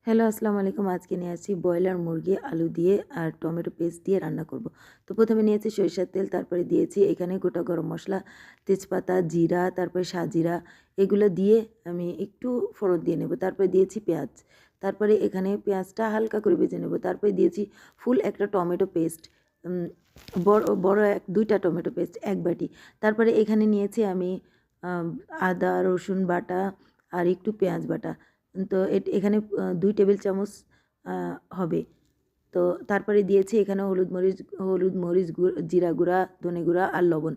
Hello, আসসালামু আলাইকুম। আজকে নিয়ে আসছি ব্রয়লার মুরগি আলু দিয়ে আর টমেটো পেস্ট দিয়ে রান্না করব। তো প্রথমে নিয়েছি সরিষার তেল, তারপরে দিয়েছি এখানে গোটা গরম মশলা, তেজপাতা, জিরা, তারপরে সাজিরা এগুলো দিয়ে আমি একটু ফোড়ন দিয়ে নেব। তারপরে দিয়েছি পেঁয়াজ। তারপরে এখানে পেঁয়াজটা হালকা করে ভেজে নেব। তারপরে দিয়েছি ফুল একটা টমেটো পেস্ট, উম বড় বড় ২টা টমেটো পেস্ট ১ বাটি। তারপরে এখানে নিয়েছি আমি আম আদা, রসুন বাটা আর একটু পেঁয়াজ বাটা। তো এখানে ২ টেবিল চামচ আ হবে। তো তারপরে দিয়েছি এখানে হলুদ, মরিচ, জিরা গুঁড়া, ধনে গুঁড়া আর লবণ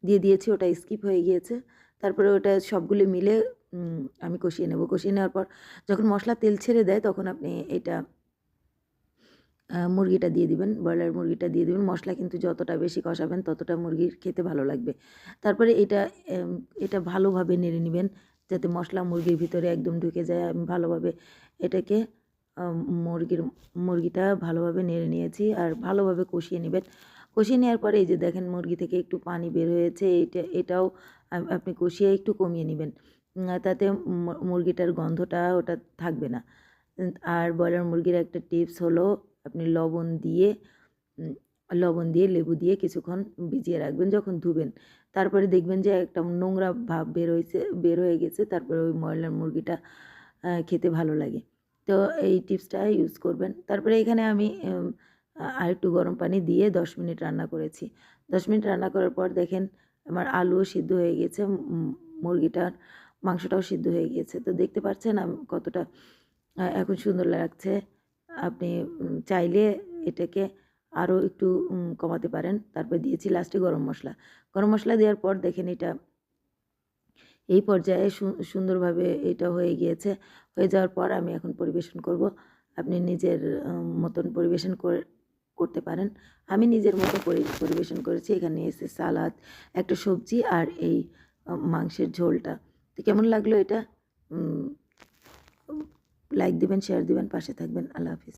দিয়ে দিয়েছি। ওটা স্কিপ হয়ে গিয়েছে। তারপরে ওটা সবগুলো মিলে আমি কষিয়ে নেব। কষিয়ে নেওয়ার পর যখন মসলা তেল ছেড়ে দেয় তখন আপনি এটা মুরগিটা দিয়ে দিবেন, ব্রয়লার মুরগিটা দিয়ে দিবেন। মশলা কিন্তু যতটা বেশি কষাবেন ততটা মুরগির খেতে ভালো লাগবে। তারপরে এম এটা ভালোভাবে নেড়ে নিবেন যাতে মশলা মুরগির ভিতরে একদম ঢুকে যায়। আমি ভালোভাবে এটাকে আ মুরগিটা ভালোভাবে নেড়ে নিয়েছি আর ভালোভাবে কষিয়ে নিবেন। কষিয়ে নেওয়ার পরে এই যে দেখেন মুরগি থেকে একটু পানি বের হয়েছে। এটাও আপনি কষিয়ে একটু কমিয়ে নিবেন। তাতে মুরগিটার গন্ধটা ওটা থাকবে না। আর ব্রয়লার মুরগির একটা টিপস হলো আপনি উম লবণ দিয়ে লেবু দিয়ে কিছুক্ষণ ভিজিয়ে রাখবেন যখন ধুবেন। তারপরে দেখবেন যে একটা নোংরা ভাব বের হয়ে গেছে। তারপরে ওই ব্রয়লার মুরগিটা খেতে ভালো লাগে। তো এই টিপসটা ইউজ করবেন। তারপরে এখানে আমি আরেকটু গরম পানি দিয়ে ১০ মিনিট রান্না করেছি। ১০ মিনিট রান্না করার পর দেখেন আমার আলুও সিদ্ধ হয়ে গিয়েছে। মুরগিটার মাংসটাও সিদ্ধ হয়ে গিয়েছে। তো দেখতে পাচ্ছেন কতটা এখন সুন্দর লাগছে। আপনি চাইলে এটাকে আরও একটু কমাতে পারেন। তারপরে দিয়েছি লাস্টে গরম মসলা। গরম মসলা দেওয়ার পর দেখেন এটা এই পর্যায়ে সুন্দরভাবে এটা হয়ে গিয়েছে। হয়ে যাওয়ার পর আমি এখন পরিবেশন করব। আপনি নিজের মতন পরিবেশন করতে পারেন। আমি নিজের মতো পরিবেশন করেছি। এখানে এসে সালাদ, একটা সবজি আর এই মাংসের ঝোলটা। তো কেমন লাগলো এটা? উম লাইক দিবেন, শেয়ার দিবেন, পাশে থাকবেন। আল্লাহ হাফিজ।